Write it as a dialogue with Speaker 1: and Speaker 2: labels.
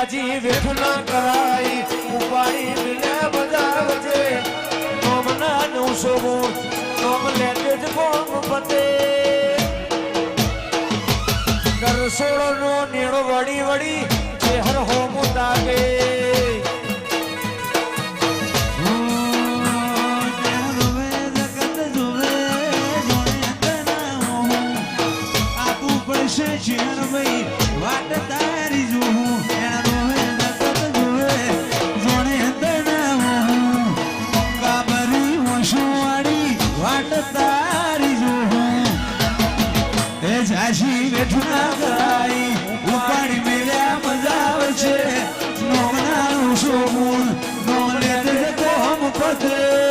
Speaker 1: જાજી વેઠ ના કરાઈ ઉપાડી મિલ્યા બજાર વચ્ચે નોમના 900 ગુણ નોમ લેતે જ કોમ પતે કરસોળો નો નીણો વળી વળી ચહેર હોમ તાગે
Speaker 2: વાટ તારી જોઉં એનો નકત જોવે જોણે તના કાબરી વસવાડી વાટ તારી જોઉં એ જાશી બેઠું ના કરાઈ ઉપાડી મેલ્યા મજા આવે છે નોમના 900 ગુણ નોમ લે કોમ પતે